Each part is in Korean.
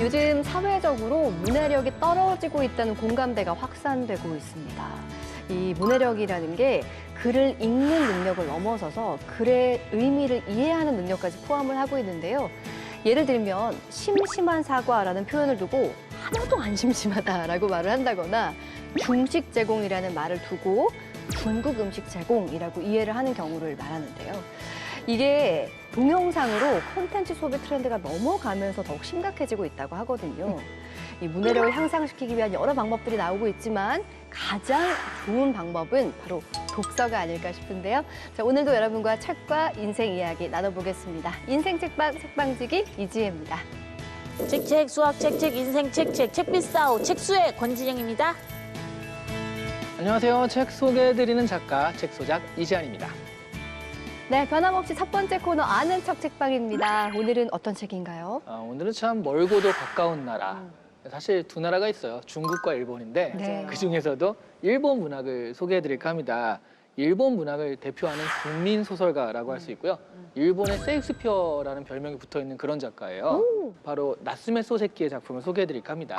요즘 사회적으로 문해력이 떨어지고 있다는 공감대가 확산되고 있습니다. 이 문해력이라는 게 글을 읽는 능력을 넘어서서 글의 의미를 이해하는 능력까지 포함을 하고 있는데요. 예를 들면 심심한 사과라는 표현을 두고 하나도 안 심심하다라고 말을 한다거나 중식 제공이라는 말을 두고 중국 음식 제공이라고 이해를 하는 경우를 말하는데요. 이게 동영상으로 콘텐츠 소비 트렌드가 넘어가면서 더욱 심각해지고 있다고 하거든요. 이 문해력을 향상시키기 위한 여러 방법들이 나오고 있지만 가장 좋은 방법은 바로 독서가 아닐까 싶은데요. 자, 오늘도 여러분과 책과 인생 이야기 나눠보겠습니다. 인생 책방 책방지기 이지혜입니다. 책책 수학 책책 인생 책책 책비싸우 책수의 권진영입니다. 안녕하세요. 책 소개해드리는 작가 책소작 이지한입니다. 네, 변함없이 첫 번째 코너 아는 척 책방입니다. 오늘은 어떤 책인가요? 오늘은 참 멀고도 가까운 나라. 사실 두 나라가 있어요. 중국과 일본인데 네. 그중에서도 일본 문학을 소개해드릴까 합니다. 일본 문학을 대표하는 국민 소설가라고 할 수 있고요. 일본의 세익스피어라는 별명이 붙어있는 그런 작가예요. 바로 나스메 소세키의 작품을 소개해드릴까 합니다.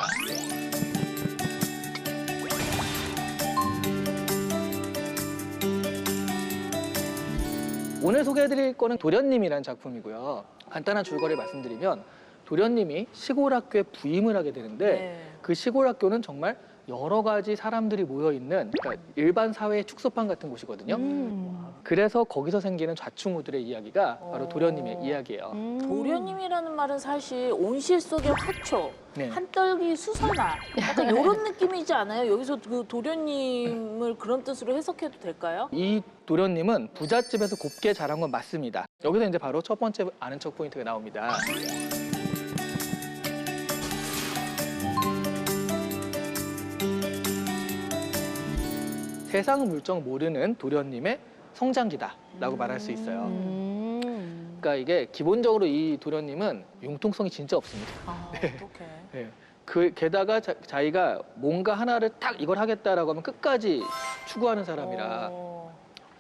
오늘 소개해드릴 거는 도련님이라는 작품이고요. 간단한 줄거리를 말씀드리면 도련님이 시골 학교에 부임을 하게 되는데 그 시골 학교는 정말 여러 가지 사람들이 모여있는 그러니까 일반 사회의 축소판 같은 곳이거든요. 그래서 거기서 생기는 좌충우들의 이야기가 바로 도련님의 이야기예요. 도련님이라는 말은 사실 온실 속의 화초, 네. 한떨기 수선화 약간 이런 느낌이지 않아요? 여기서 그 도련님을 그런 뜻으로 해석해도 될까요? 이 도련님은 부잣집에서 곱게 자란 건 맞습니다. 여기서 이제 바로 첫 번째 아는 척 포인트가 나옵니다. 세상 물정 모르는 도련님의 성장기다라고 말할 수 있어요. 그러니까 이게 기본적으로 이 도련님은 융통성이 진짜 없습니다. 어떡해. 네. 게다가 자기가 뭔가 하나를 딱 이걸 하겠다라고 하면 끝까지 추구하는 사람이라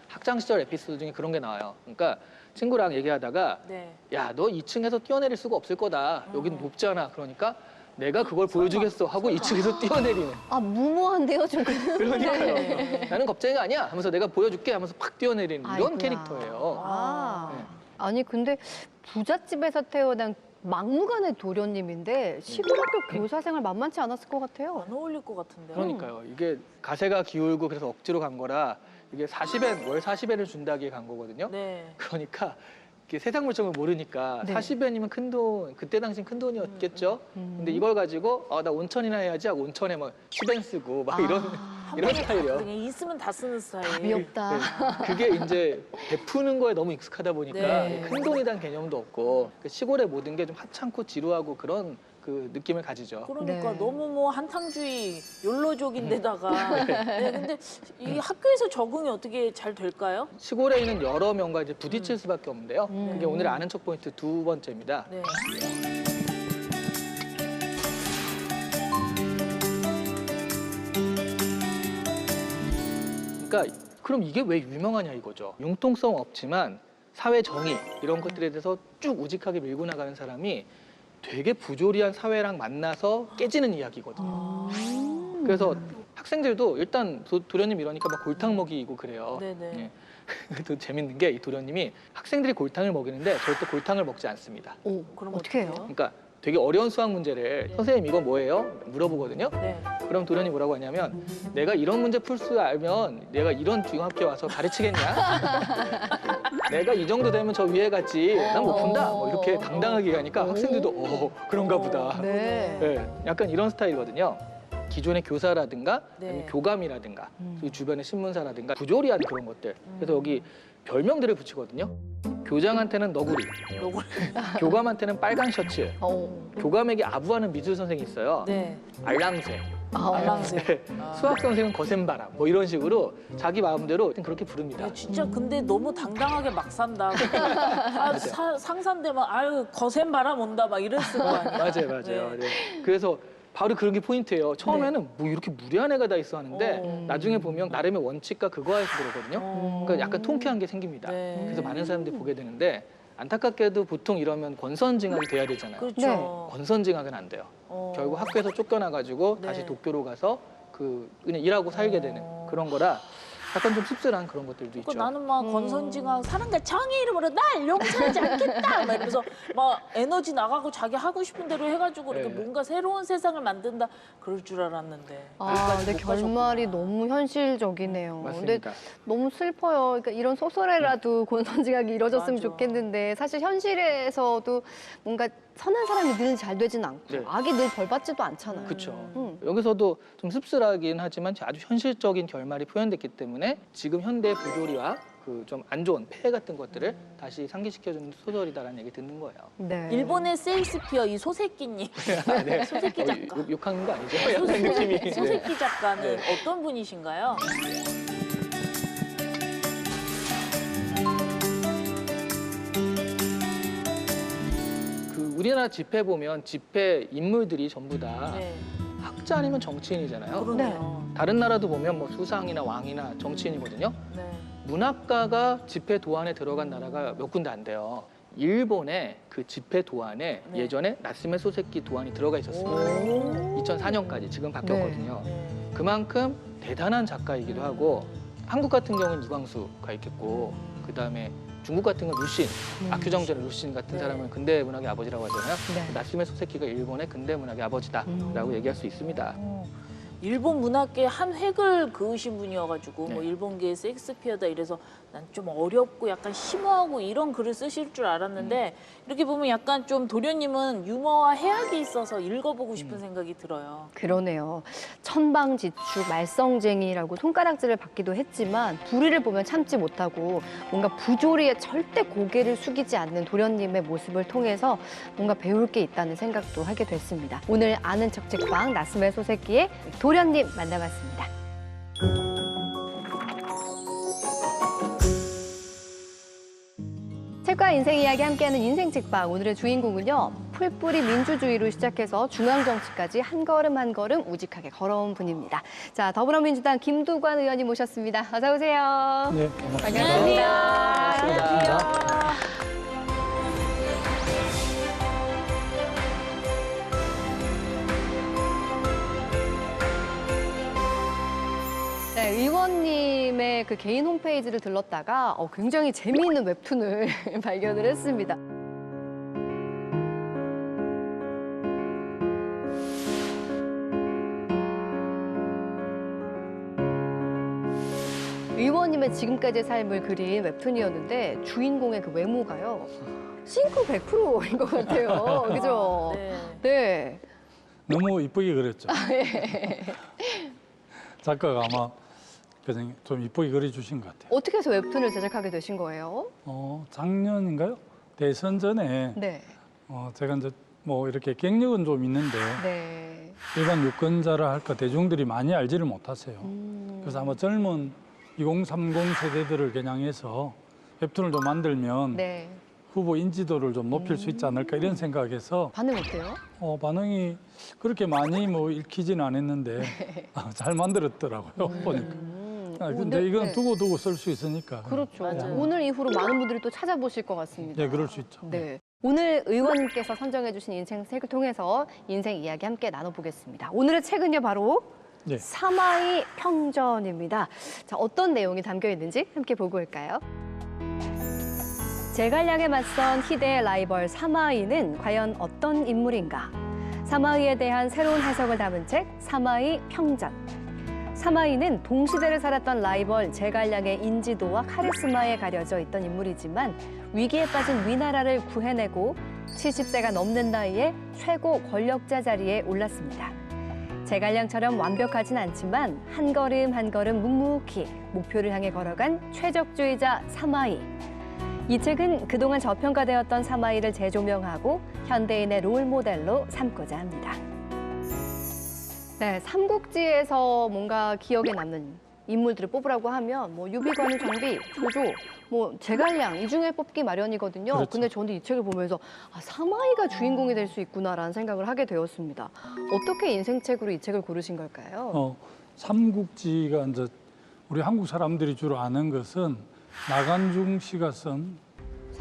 학창 시절 에피소드 중에 그런 게 나와요. 그러니까 친구랑 얘기하다가 네. 야, 너 2층에서 뛰어내릴 수가 없을 거다. 여긴 높잖아. 그러니까 내가 그걸 보여주겠어 하고 2층에서 뛰어내리는. 아, 무모한데요, 좀. 그러니까요. 네. 나는 겁쟁이가 아니야 하면서 내가 보여줄게 하면서 팍 뛰어내리는 이런 아이고야. 캐릭터예요. 아. 네. 아니, 근데 부잣집에서 태어난 막무가내 도련님인데 시골학교 교사 생활 만만치 않았을 것 같아요. 안 어울릴 것 같은데요? 그러니까요. 이게 가세가 기울고 그래서 억지로 간 거라 이게 40엔, 월 40엔을 준다기에 간 거거든요. 네. 그러니까 이게 세상 물정을 모르니까 네. 40엔이면 큰 돈, 그때 당시엔 큰 돈이었겠죠. 근데 이걸 가지고 나 온천이나 해야지 하고 온천에 막 10엔 쓰고 막 이런 이런 스타일이요. 그냥 있으면 다 쓰는 스타일. 답이 없다. 네. 그게 이제 베푸는 거에 너무 익숙하다 보니까 네. 큰 돈이란 개념도 없고 시골의 모든 게 좀 하찮고 지루하고 그런 그 느낌을 가지죠. 그러니까 네. 너무 뭐 한탕주의, 욜로족인데다가. 네, 근데 이 학교에서 적응이 어떻게 잘 될까요? 시골에 있는 여러 명과 이제 부딪힐 수밖에 없는데요. 그게 오늘 아는 척 포인트 두 번째입니다. 네. 그러니까 그럼 이게 왜 유명하냐 이거죠. 융통성 없지만 사회 정의 이런 것들에 대해서 쭉 우직하게 밀고 나가는 사람이 되게 부조리한 사회랑 만나서 깨지는 이야기거든요. 그래서 학생들도 일단 도련님 이러니까 막 골탕 먹이고 그래요. 네네. 예. 또 재밌는 게 이 도련님이 학생들이 골탕을 먹이는데 절대 골탕을 먹지 않습니다. 오, 그럼 어떻게 해요? 그러니까 되게 어려운 수학 문제를 선생님 이거 뭐예요? 물어보거든요. 네. 그럼 도련이 뭐라고 하냐면 내가 이런 문제 풀 줄 알면 내가 이런 중학교에 와서 가르치겠냐? 내가 이 정도 되면 저 위에 갔지. 난 못 푼다. 뭐 이렇게 당당하게 가니까 학생들도 그런가 보다. 네. 네, 약간 이런 스타일이거든요. 기존의 교사라든가 네. 아니면 교감이라든가 그 주변의 신문사라든가 부조리한 그런 것들. 그래서 여기 별명들을 붙이거든요. 교장한테는 너구리, 교감한테는 빨간 셔츠, 교감에게 아부하는 미술 선생이 있어요. 네. 알랑새. 알랑새. 네. 수학 선생은 거센바람 뭐 이런 식으로 자기 마음대로 그렇게 부릅니다. 야, 진짜 근데 너무 당당하게 막 산다. 상사인데 막 아유 거센 바람 온다 막 이랬을 거 아니야. 맞아요. 네. 그래서 바로 그런 게 포인트예요. 처음에는 뭐 이렇게 무례한 애가 다 있어 하는데 나중에 보면 나름의 원칙과 그거에서 그러거든요. 그러니까 약간 통쾌한 게 생깁니다. 네. 그래서 많은 사람들이 보게 되는데 안타깝게도 보통 이러면 권선징악이 돼야 되잖아요. 그렇죠. 네. 권선징악은 안 돼요. 결국 학교에서 쫓겨나가지고 네. 다시 도쿄로 가서 그냥 일하고 살게 되는 그런 거라 약간 좀 씁쓸한 그런 것들도 있죠. 나는 막 권선징악 사람들 정의 이름으로 날 용서하지 않겠다 막 이러면서 막 에너지 나가고 자기 하고 싶은 대로 해가지고 이렇게 네. 뭔가 새로운 세상을 만든다 그럴 줄 알았는데 근데 못 결말이 가셨구나. 너무 현실적이네요. 근데 맞습니다. 너무 슬퍼요. 그러니까 이런 소설에라도 권선징악이 이뤄졌으면 맞아. 좋겠는데 사실 현실에서도 뭔가 선한 사람이 늘 잘 되진 않고 네. 악이 늘 벌받지도 않잖아요. 그렇죠. 음. 여기서도 좀 씁쓸하긴 하지만 아주 현실적인 결말이 표현됐기 때문에 지금 현대 부조리와 그 좀 안 좋은 폐해 같은 것들을 다시 상기시켜주는 소설이다라는 얘기 듣는 거예요. 네. 일본의 세익스피어 이 소새끼님 네. 소새끼 작가 욕하는 거 아니죠? 약간 느낌이. 네. 소새끼 작가는 네. 어떤 분이신가요? 그 우리나라 집회 보면 집회 인물들이 전부 다 네. 학자 아니면 정치인이잖아요. 그러네요. 다른 나라도 보면 뭐 수상이나 왕이나 정치인이거든요. 네. 문학가가 집회 도안에 들어간 나라가 몇 군데 안 돼요. 일본의 그 집회 도안에 네. 예전에 나스메 소세키 도안이 들어가 있었어요. 2004년까지 지금 바뀌었거든요. 네. 그만큼 대단한 작가이기도 하고 한국 같은 경우는 이광수가 있겠고 그다음에 중국 같은 경우 루신, 아큐정전의 루신 같은 네. 사람은 근대 문학의 아버지라고 하잖아요. 네. 나스메 소세키가 일본의 근대 문학의 아버지다라고 얘기할 수 있습니다. 일본 문학계 한 획을 그으신 분이어가지고 네. 뭐 일본계의 셰익스피어다 이래서 난 좀 어렵고 약간 심오하고 이런 글을 쓰실 줄 알았는데 이렇게 보면 약간 좀 도련님은 유머와 해학이 있어서 읽어보고 싶은 생각이 들어요. 그러네요. 천방지축, 말썽쟁이라고 손가락질을 받기도 했지만 불의를 보면 참지 못하고 뭔가 부조리에 절대 고개를 숙이지 않는 도련님의 모습을 통해서 뭔가 배울 게 있다는 생각도 하게 됐습니다. 오늘 아는 척 책방 나스메 소세키의 도련님 만나봤습니다. 책과 인생 이야기 함께하는 인생 책방 오늘의 주인공은요. 풀뿌리 민주주의로 시작해서 중앙정치까지 한 걸음 한 걸음 우직하게 걸어온 분입니다. 자, 더불어민주당 김두관 의원님 모셨습니다. 어서 오세요. 네, 반갑습니다. 반갑습니다. 네, 의원님의 그 개인 홈페이지를 들렀다가 굉장히 재미있는 웹툰을 발견을 했습니다. 의원님의 지금까지의 삶을 그린 웹툰이었는데 주인공의 그 외모가요. 싱크 100%인 것 같아요. 그죠? 네. 네. 너무 이쁘게 그렸죠. 예. 작가가 아마 그냥 좀 이쁘게 그려주신 것 같아요. 어떻게 해서 웹툰을 제작하게 되신 거예요? 작년인가요? 대선 전에 네. 제가 이제 뭐 이렇게 경력은 좀 있는데 네. 일반 유권자라 할까 대중들이 많이 알지를 못하세요. 그래서 아마 젊은 2030 세대들을 겨냥해서 웹툰을 좀 만들면 네. 후보 인지도를 좀 높일 수 있지 않을까 이런 생각에서 반응 어때요? 반응이 그렇게 많이 뭐 읽히지는 않았는데 잘 만들었더라고요 보니까. 근데 오늘, 이건 네. 두고두고 쓸 수 있으니까. 그렇죠. 맞아요. 오늘 이후로 많은 분들이 또 찾아보실 것 같습니다. 네, 그럴 수 있죠. 네. 오늘 의원님께서 선정해주신 인생 책을 통해서 인생 이야기 함께 나눠보겠습니다. 오늘의 책은요, 바로 네. 사마이 평전입니다. 자, 어떤 내용이 담겨 있는지 함께 보고 올까요? 제갈량에 맞선 희대의 라이벌 사마이는 과연 어떤 인물인가? 사마이에 대한 새로운 해석을 담은 책 사마이 평전. 사마이는 동시대를 살았던 라이벌 제갈량의 인지도와 카리스마에 가려져 있던 인물이지만 위기에 빠진 위나라를 구해내고 70세가 넘는 나이에 최고 권력자 자리에 올랐습니다. 제갈량처럼 완벽하진 않지만 한 걸음 한 걸음 묵묵히 목표를 향해 걸어간 최적주의자 사마이. 이 책은 그동안 저평가되었던 사마이를 재조명하고 현대인의 롤모델로 삼고자 합니다. 네, 삼국지에서 뭔가 기억에 남는 인물들을 뽑으라고 하면 뭐 유비관우 정비, 조조, 뭐 제갈량 이 중에 뽑기 마련이거든요. 그렇죠. 근데 저는 이 책을 보면서 사마이가 주인공이 될 수 있구나라는 생각을 하게 되었습니다. 어떻게 인생책으로 이 책을 고르신 걸까요? 삼국지가 이제 우리 한국 사람들이 주로 아는 것은 나간중 씨가 쓴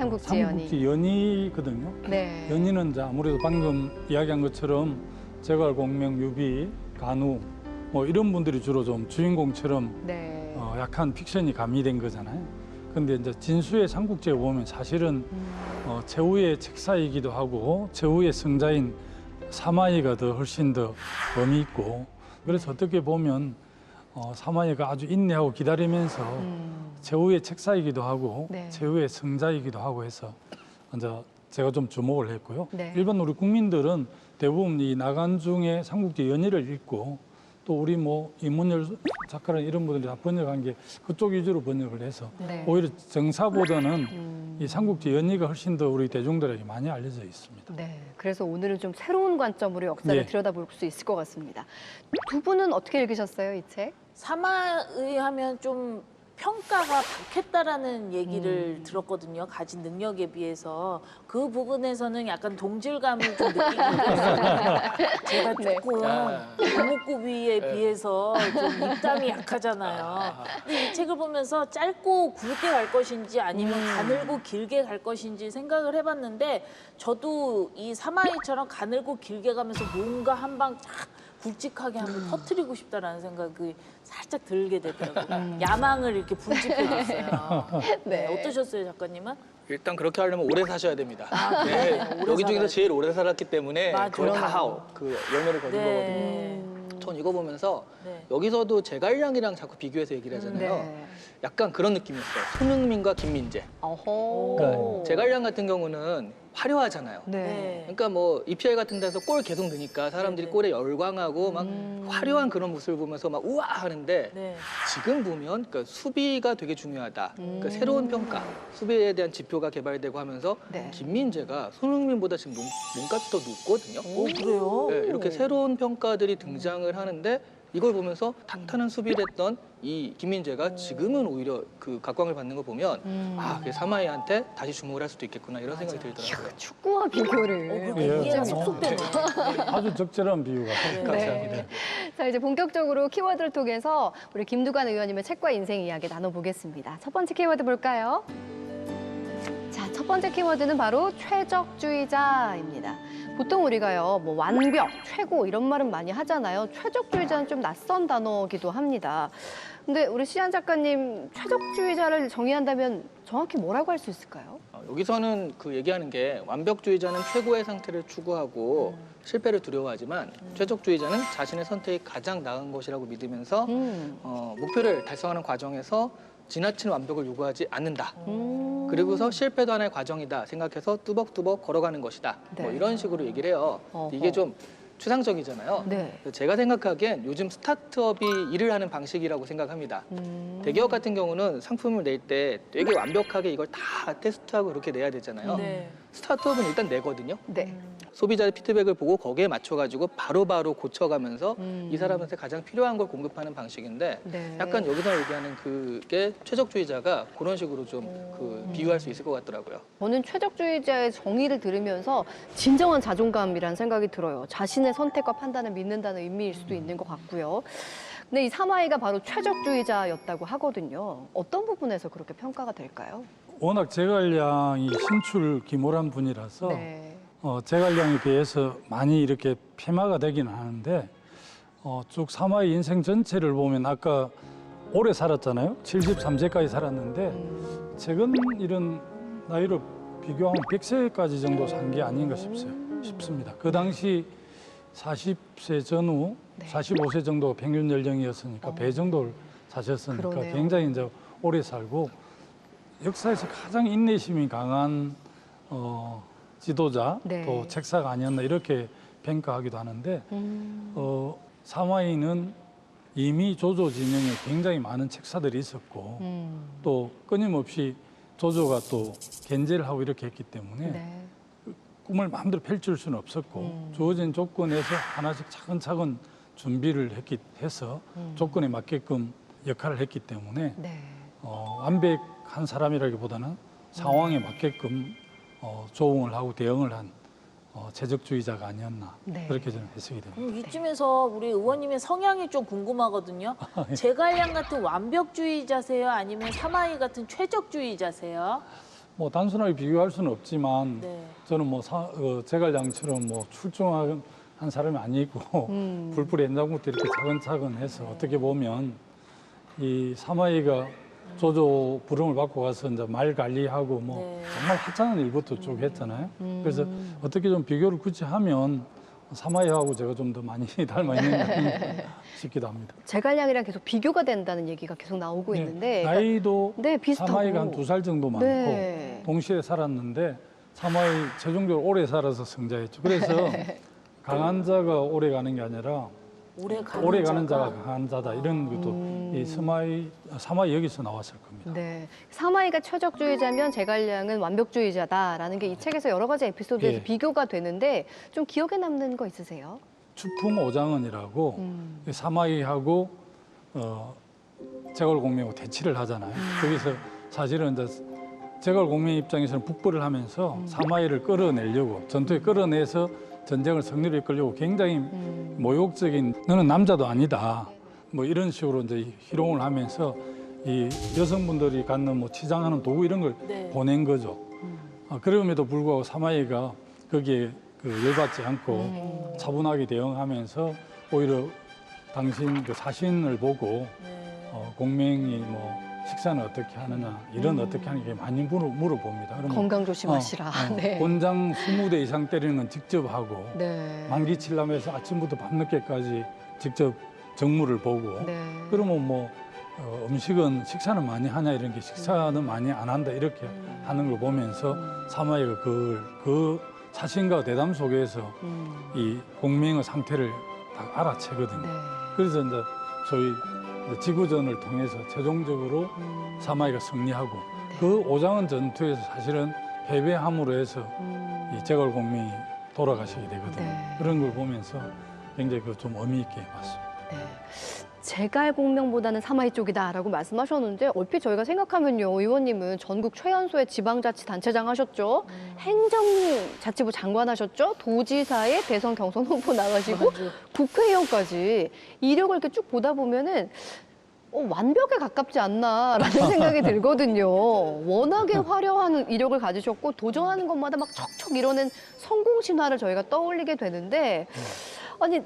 삼국지 연희. 삼국지 연희거든요. 네. 연희는 이제 아무래도 방금 이야기한 것처럼 제갈, 공명, 유비, 간우 뭐 이런 분들이 주로 좀 주인공처럼 네. 약한 픽션이 가미된 거잖아요. 근데 이제 진수의 삼국지에 보면 사실은 최후의 책사이기도 하고 최후의 승자인 사마이가 더 훨씬 더 의미 있고 그래서 어떻게 보면 사마이가 아주 인내하고 기다리면서 최후의 책사이기도 하고 네. 최후의 승자이기도 하고 해서 이제 제가 좀 주목을 했고요. 네. 일반 우리 국민들은 대부분 이 나간중의 삼국지 연의를 읽고 또 우리 뭐 이문열 작가랑 이런 분들이 다 번역한 게 그쪽 위주로 번역을 해서 네. 오히려 정사보다는 이 삼국지 연의가 훨씬 더 우리 대중들에게 많이 알려져 있습니다. 네. 그래서 오늘은 좀 새로운 관점으로 역사를 네. 들여다볼 수 있을 것 같습니다. 두 분은 어떻게 읽으셨어요, 이 책? 사마의 하면 좀 평가가 박했다라는 얘기를 들었거든요. 가진 능력에 비해서. 그 부분에서는 약간 동질감을 좀 느끼고 있어요. 제가 네. 조금 이목구비에 비해서 좀 입담이 약하잖아요. 근데 이 책을 보면서 짧고 굵게 갈 것인지 아니면 가늘고 길게 갈 것인지 생각을 해봤는데 저도 이 사마이처럼 가늘고 길게 가면서 뭔가 한 방 쫙 굵직하게 한번 터트리고 싶다라는 생각이 살짝 들게 되더라고요. 야망을 이렇게 분집해줬어요. 네. 어떠셨어요, 작가님은? 일단 그렇게 하려면 오래 사셔야 됩니다. 그래. 오래 여기 중에서 살아야지. 제일 오래 살았기 때문에 맞아. 그걸 다 그 열매를 거둔 네. 거거든요. 전 이거 보면서 네. 여기서도 제갈량이랑 자꾸 비교해서 얘기를 하잖아요. 네. 약간 그런 느낌이었어요. 손흥민과 김민재. 어허. 그러니까 제갈량 같은 경우는 화려하잖아요. 네. 그러니까 뭐 EPL 같은 데서 골 계속 넣으니까 사람들이 네. 골에 열광하고 막 화려한 그런 모습을 보면서 막 우와 하는데 네. 지금 보면 그러니까 수비가 되게 중요하다. 그러니까 새로운 평가, 수비에 대한 지표가 개발되고 하면서 네. 김민재가 손흥민보다 지금 몸값이 더 높거든요. 오, 그래요? 네, 이렇게 새로운 평가들이 등장을 하는데 이걸 보면서 탄탄한 수비를 했던 이 김민재가 지금은 오히려 그 각광을 받는 거 보면 아, 그 사마이한테 다시 주목을 할 수도 있겠구나 이런 생각이 들더라고요. 축구와 비교를. 그러니까 예, 이해가 뭐. 쏙쏙 되네. 아주 적절한 비유가 감사합니다. 네. 자, 이제 본격적으로 키워드를 통해서 우리 김두관 의원님의 책과 인생 이야기 나눠보겠습니다. 첫 번째 키워드 볼까요? 자, 첫 번째 키워드는 바로 최적주의자입니다. 보통 우리가요, 뭐 완벽, 최고 이런 말은 많이 하잖아요. 최적주의자는 좀 낯선 단어기도 합니다. 근데 우리 시안 작가님, 최적주의자를 정의한다면 정확히 뭐라고 할 수 있을까요? 여기서는 그 얘기하는 게 완벽주의자는 최고의 상태를 추구하고 실패를 두려워하지만 최적주의자는 자신의 선택이 가장 나은 것이라고 믿으면서 목표를 달성하는 과정에서 지나친 완벽을 요구하지 않는다. 그리고서 실패도 하나의 과정이다 생각해서 뚜벅뚜벅 걸어가는 것이다. 네. 뭐 이런 식으로 얘기를 해요. 어허. 이게 좀 추상적이잖아요. 네. 그래서 제가 생각하기엔 요즘 스타트업이 일을 하는 방식이라고 생각합니다. 대기업 같은 경우는 상품을 낼 때 되게 완벽하게 이걸 다 테스트하고 그렇게 내야 되잖아요. 네. 스타트업은 일단 내거든요. 네. 소비자의 피드백을 보고 거기에 맞춰가지고 바로바로 고쳐가면서 이 사람한테 가장 필요한 걸 공급하는 방식인데 네. 약간 여기서 얘기하는 그게 최적주의자가 그런 식으로 좀 그 비유할 수 있을 것 같더라고요. 저는 최적주의자의 정의를 들으면서 진정한 자존감이라는 생각이 들어요. 자신의 선택과 판단을 믿는다는 의미일 수도 있는 것 같고요. 근데 이 사마이가 바로 최적주의자였다고 하거든요. 어떤 부분에서 그렇게 평가가 될까요? 워낙 제갈량이 신출 기모란 분이라서 네. 제갈량에 비해서 많이 이렇게 폐마가 되기는 하는데 쭉 사마의 인생 전체를 보면 아까 오래 살았잖아요. 73세까지 살았는데 최근 이런 나이로 비교하면 100세까지 정도 산 게 아닌가 싶습니다. 그 당시 40세 전후 네. 45세 정도가 평균 연령이었으니까 배 정도를 사셨으니까 그러네요. 굉장히 이제 오래 살고 역사에서 가장 인내심이 강한 지도자 네. 또 책사가 아니었나 이렇게 평가하기도 하는데 사마이는 이미 조조 진영에 굉장히 많은 책사들이 있었고 또 끊임없이 조조가 또 견제를 하고 이렇게 했기 때문에 네. 꿈을 마음대로 펼칠 수는 없었고 주어진 조건에서 하나씩 차근차근 준비를 해서 조건에 맞게끔 역할을 했기 때문에 네. 완벽한 사람이라기보다는 상황에 맞게끔 조응을 하고 대응을 한 제적주의자가 아니었나 네. 그렇게 저는 해석이 됩니다. 그럼 이쯤에서 우리 의원님의 성향이 좀 궁금하거든요. 제갈량 같은 완벽주의자세요? 아니면 사마이 같은 최적주의자세요? 뭐 단순하게 비교할 수는 없지만 네. 저는 뭐 제갈량처럼 뭐 출중한 사람이 아니고 불풀이 현장부터 이렇게 차근차근 해서 어떻게 보면 이 사마이가 조조 부름을 받고 가서 이제 말 관리하고 뭐 네. 정말 하찮은 일부터 쭉 했잖아요. 그래서 어떻게 좀 비교를 굳이 하면 사마이하고 제가 좀 더 많이 닮아 있는 거 아닌가 싶기도 합니다. 제갈량이랑 계속 비교가 된다는 얘기가 계속 나오고 네, 있는데 나이도 네, 비슷하고. 사마이가 한 2살 정도 많고 네. 동시에 살았는데 사마이 최종적으로 오래 살아서 승자했죠. 그래서 강한 자가 오래 가는 게 아니라 오래 가는 자가 강한 자다 이런 것도 이 사마이 여기서 나왔을 겁니다. 네. 사마이가 최적주의자면 제갈량은 완벽주의자다라는 게 이 책에서 여러 가지 에피소드에서 예. 비교가 되는데 좀 기억에 남는 거 있으세요? 추풍오장언이라고 사마이하고 제갈공명하고 대치를 하잖아요. 거기서 사실은 이제 제갈공명 입장에서는 북벌을 하면서 사마이를 끌어내려고 전투에 끌어내서 전쟁을 승리로 이끌려고 굉장히 모욕적인 너는 남자도 아니다 뭐 이런 식으로 이제 희롱을 하면서 이 여성분들이 갖는 뭐 치장하는 도구 이런 걸 네. 보낸 거죠. 그럼에도 불구하고 사마이가 거기에 열받지 않고 차분하게 대응하면서 오히려 당신 그 사신을 보고 공명이 뭐 식사는 어떻게 하느냐 일은 어떻게 하는 게 많이 물어봅니다. 그러면 건강 조심하시라. 네. 권장 20대 이상 때리는 건 직접 하고 네. 만기 칠라면서 아침부터 밤늦게까지 직접 정무를 보고 네. 그러면 뭐 음식은 식사는 많이 하냐 이런 게 식사는 많이 안 한다 이렇게 하는 걸 보면서 사마이가 그 자신과 대담 속에서 이 공명의 상태를 다 알아채거든요. 네. 그래서 이제 소위 지구전을 통해서 최종적으로 사마이가 승리하고 그 오장원 전투에서 사실은 패배함으로 해서 이 제갈공명이 돌아가시게 되거든요. 네. 그런 걸 보면서 굉장히 좀 의미 있게 봤습니다. 네. 제갈공명보다는 사마이 쪽이다라고 말씀하셨는데 얼핏 저희가 생각하면요. 의원님은 전국 최연소의 지방자치단체장 하셨죠. 행정자치부 장관 하셨죠. 도지사의 대선 경선 후보 나가시고 맞아요. 국회의원까지 이력을 이렇게 쭉 보다 보면은 완벽에 가깝지 않나라는 생각이 들거든요. 워낙에 화려한 이력을 가지셨고 도전하는 것마다 막 척척 이뤄낸 성공 신화를 저희가 떠올리게 되는데 아니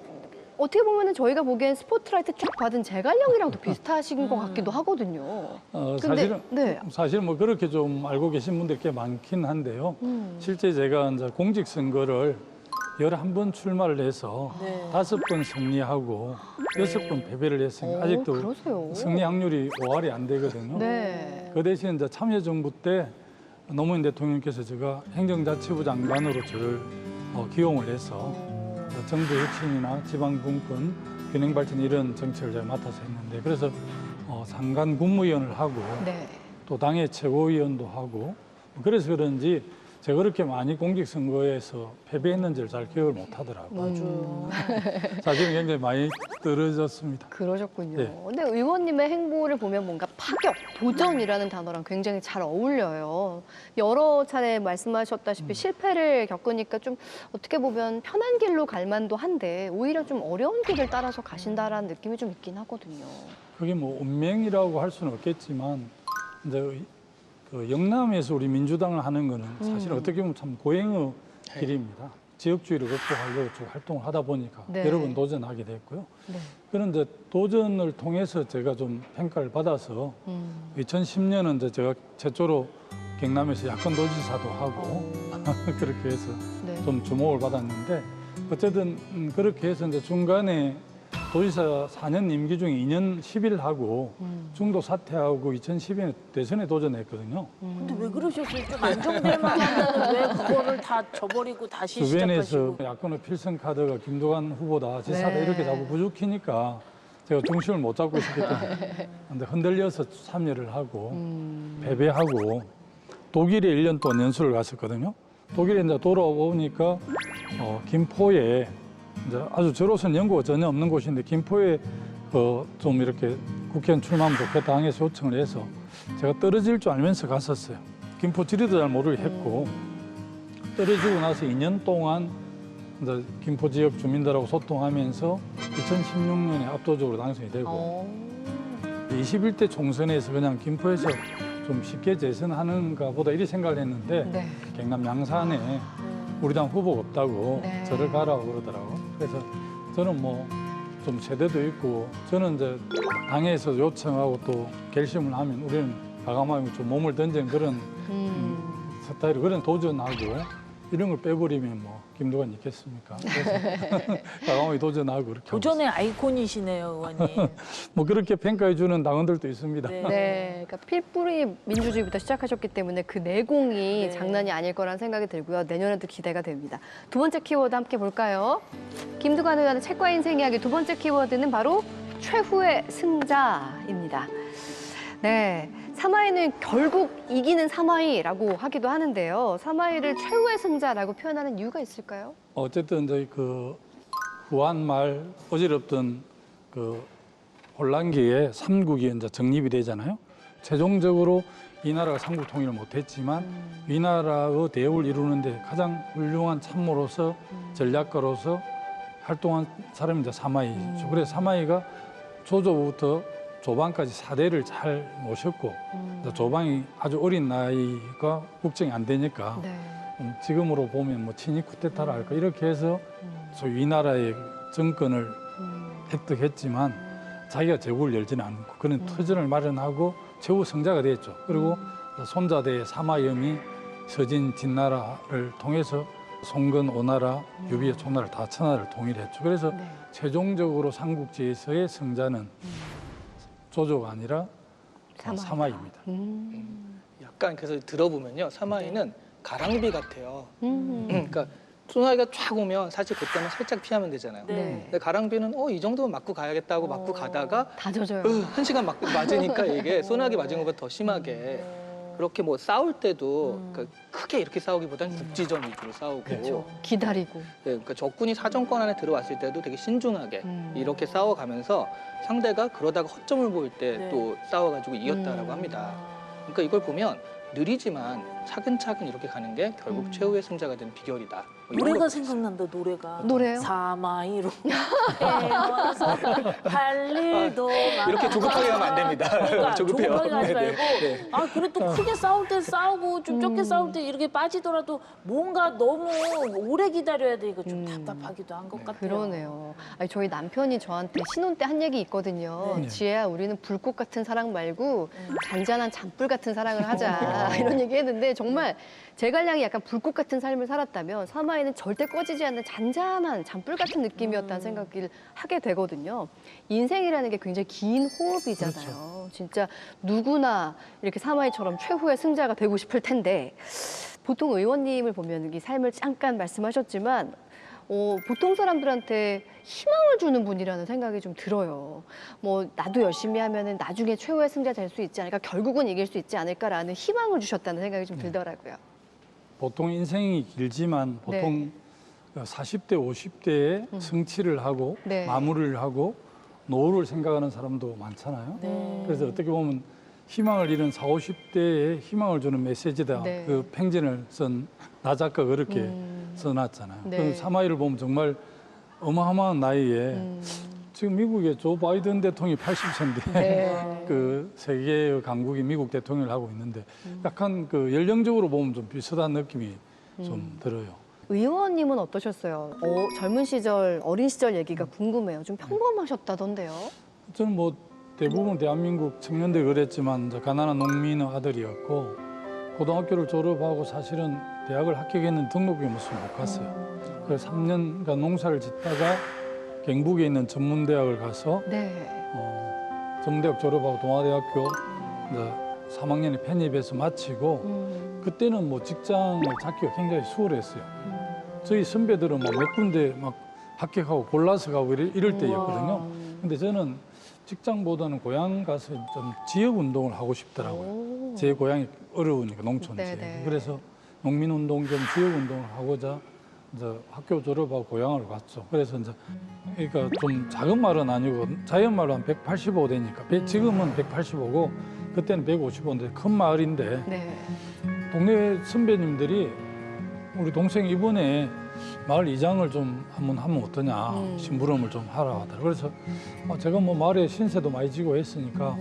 어떻게 보면은 저희가 보기엔 스포트라이트 쫙 받은 제갈량이랑도 비슷하신 것 같기도 하거든요. 사실은 네. 사실 뭐 그렇게 좀 알고 계신 분들이 꽤 많긴 한데요. 실제 제가 이제 공직선거를 11번 출마를 해서 네. 5번 승리하고 6번 패배를 했으니까 아직도 그러세요? 승리 확률이 5할이 안 되거든요. 네. 그 대신 이제 참여정부 때 노무현 대통령께서 제가 행정자치부 장관으로 저를 기용을 해서 정부 혁신이나 지방 분권, 균형 발전 이런 정책을 제가 맡아서 했는데 그래서 상간 국무위원을 하고 네. 또 당의 최고위원도 하고 그래서 그런지 제가 그렇게 많이 공직선거에서 패배했는지를 잘 기억을 못 하더라고요. 맞아요. 사실은 굉장히 많이 떨어졌습니다. 그러셨군요. 네. 근데 의원님의 행보를 보면 뭔가 파격, 도전이라는 단어랑 굉장히 잘 어울려요. 여러 차례 말씀하셨다시피 실패를 겪으니까 좀 어떻게 보면 편한 길로 갈 만도 한데 오히려 좀 어려운 길을 따라서 가신다라는 느낌이 좀 있긴 하거든요. 그게 뭐 운명이라고 할 수는 없겠지만 이제 그 영남에서 우리 민주당을 하는 거는 사실 어떻게 보면 참 고행의 길입니다. 지역주의를 극복하려고 쭉 활동을 하다 보니까 네. 여러 번 도전하게 됐고요. 네. 그런데 도전을 통해서 제가 좀 평가를 받아서 2010년은 이제 제가 최초로 경남에서 야권도지사도 하고 그렇게 해서 네. 좀 주목을 받았는데 어쨌든 그렇게 해서 이제 중간에 도지사 4년 임기 중에 2년 10일 하고 중도 사퇴하고 2012년에 대선에 도전했거든요. 근데 왜 그러셨어요? 좀 안정될 만하면 왜 그거를 다 저버리고 다시 주변에서 시작하시고. 야권의 필승 카드가 김두관 후보다 지사다 네. 이렇게 자꾸 부추기니까 제가 중심을 못 잡고 있었기 때문에 근데 흔들려서 참여를 하고 패배하고 독일에 1년 동안 연수를 갔었거든요. 독일에 이제 돌아오니까 김포에 이제 아주 저로서는 연고가 전혀 없는 곳인데 김포에 좀 이렇게 국회의원 출마하면 좋겠다 당에서 요청을 해서 제가 떨어질 줄 알면서 갔었어요. 김포 지리도 잘 모르게 했고 떨어지고 나서 2년 동안 이제 김포 지역 주민들하고 소통하면서 2016년에 압도적으로 당선이 되고 21대 총선에서 그냥 김포에서 좀 쉽게 재선하는가 보다 이렇게 생각을 했는데 네. 경남 양산에 우리 당 후보가 없다고 네. 저를 가라고 그러더라고요. 그래서 저는 뭐 좀 세대도 있고 저는 이제 당에서 요청하고 또 결심을 하면 우리는 과감하게 좀 몸을 던지는 그런 스타일, 그런 도전하고 이런 걸 빼버리면 뭐 김두관 있겠습니까? 그래서 과감하게 도전하고 그렇게 하고 도전의 아이콘이시네요, 의원님. 뭐 그렇게 평가해 주는 당원들도 있습니다. 네. 네, 그러니까 필뿌리 민주주의부터 시작하셨기 때문에 그 내공이 네. 장난이 아닐 거라는 생각이 들고요. 내년에도 기대가 됩니다. 두 번째 키워드 함께 볼까요? 김두관 의원의 책과 인생 이야기 두 번째 키워드는 바로 최후의 승자입니다. 네, 사마이는 결국 이기는 사마이라고 하기도 하는데요. 사마이를 최후의 승자라고 표현하는 이유가 있을까요? 어쨌든 저희 그 후한 말 어지럽던 그 혼란기에 삼국이 이제 정립이 되잖아요. 최종적으로 이 나라가 삼국 통일을 못했지만 이 나라의 대우를 이루는데 가장 훌륭한 참모로서 전략가로서 활동한 사람이 이제 사마이죠. 그래서 사마이가 조조부터 조방까지 4대를 잘 모셨고 조방이 아주 어린 나이가 국정이 안 되니까 네. 지금으로 보면 뭐 친위 쿠데타라 할까 이렇게 해서 소위 이 나라의 정권을 획득했지만 자기가 제국을 열지는 않고 그런 터전을 마련하고 최후 승자가 됐죠. 그리고 손자대 사마염이 서진 진나라를 통해서 송건 오나라, 유비의 초나라 다 천하를 통일했죠. 그래서 네. 최종적으로 삼국지에서의 승자는 조조가 아니라 사마이다. 사마이입니다. 약간 그래서 들어보면요, 사마이는 가랑비 같아요. 음. 그러니까 소나기가 쫙 오면 사실 그때만 살짝 피하면 되잖아요. 네. 근데 가랑비는 이 정도면 맞고 가야겠다고 맞고 가다가 다 젖어요. 1시간 맞으니까 이게 소나기 맞은 것보다 더 심하게 그렇게 뭐 싸울 때도 그러니까 크게 이렇게 싸우기보다는 국지전 위주로 싸우고 그렇죠. 기다리고. 네, 그러니까 적군이 사정권 안에 들어왔을 때도 되게 신중하게 이렇게 싸워가면서 상대가 그러다가 허점을 보일 때 네. 또 싸워가지고 이겼다라고 합니다. 그러니까 이걸 보면 느리지만 차근차근 이렇게 가는 게 결국 최후의 승자가 되는 비결이다. 뭐 이런 노래가 것도 생각난다, 노래가. 노래요? 사마이로 헤어서 할 일도 많아. 이렇게 조급하게 가면 안 됩니다. 그러니까 조급해요. 조급하게 가지 네네. 말고 네. 아 그래 또 크게 싸울 때 싸우고 좀 적게 싸울 때 이렇게 빠지더라도 뭔가 너무 오래 기다려야 되니까 좀 답답하기도 한 것 같아요. 그러네요. 아니, 저희 남편이 저한테 신혼 때 한 얘기 있거든요. 네. 지혜야, 우리는 불꽃 같은 사랑 말고 잔잔한 잔불 같은 사랑을 하자. 이런 얘기 했는데 정말 제갈량이 약간 불꽃 같은 삶을 살았다면 사마이는 절대 꺼지지 않는 잔잔한 잔불 같은 느낌이었다는 생각을 하게 되거든요. 인생이라는 게 굉장히 긴 호흡이잖아요. 진짜 누구나 이렇게 사마이처럼 최후의 승자가 되고 싶을 텐데 보통 의원님을 보면 이 삶을 잠깐 말씀하셨지만 보통 사람들한테 희망을 주는 분이라는 생각이 좀 들어요. 뭐 나도 열심히 하면은 나중에 최후의 승자 될 수 있지 않을까, 결국은 이길 수 있지 않을까라는 희망을 주셨다는 생각이 좀 들더라고요. 보통 인생이 길지만 보통 40대, 50대에 성취를 하고 네. 마무리를 하고 노후를 생각하는 사람도 많잖아요. 네. 그래서 어떻게 보면 희망을 잃은 40, 50대에 희망을 주는 메시지다. 네. 그 팽전을 쓴 나 작가가 그렇게 써놨잖아요. 네. 그 사마이를 보면 정말 어마어마한 나이에 지금 미국의 조 바이든 대통령이 80세인데 네. 그 세계의 강국이 미국 대통령을 하고 있는데 약간 그 연령적으로 보면 좀 비슷한 느낌이 좀 들어요. 의원님은 어떠셨어요? 젊은 시절, 어린 시절 얘기가 궁금해요. 좀 평범하셨다던데요. 저는 뭐 대부분 대한민국 청년들이 그랬지만 이제 가난한 농민의 아들이었고 고등학교를 졸업하고 사실은 대학을 합격했는데 등록금이 없으면 못 갔어요. 그래서 3년간 농사를 짓다가 경북에 있는 전문대학을 가서 네. 전문대학 졸업하고 동아대학교 이제 3학년에 편입해서 마치고 그때는 뭐 직장을 찾기가 굉장히 수월했어요. 저희 선배들은 막 몇 군데 막 합격하고 골라서 가고 이럴 때였거든요. 근데 저는 직장보다는 고향 가서 좀 지역 운동을 하고 싶더라고요. 제 고향이 어려우니까 농촌 지역. 네네. 그래서 농민 운동 겸 지역 운동을 하고자 이제 학교 졸업하고 고향을 갔죠. 그래서 이제 그러니까 좀 작은 말은 아니고 자연 말로 한 185 되니까 지금은 185고 그때는 155인데 큰 마을인데 네. 동네 선배님들이 우리 동생 이번에 마을 이장을 좀 한번 하면 어떠냐 심부름을 좀 하라 하더라고요. 그래서 제가 뭐 마을에 신세도 많이 지고 했으니까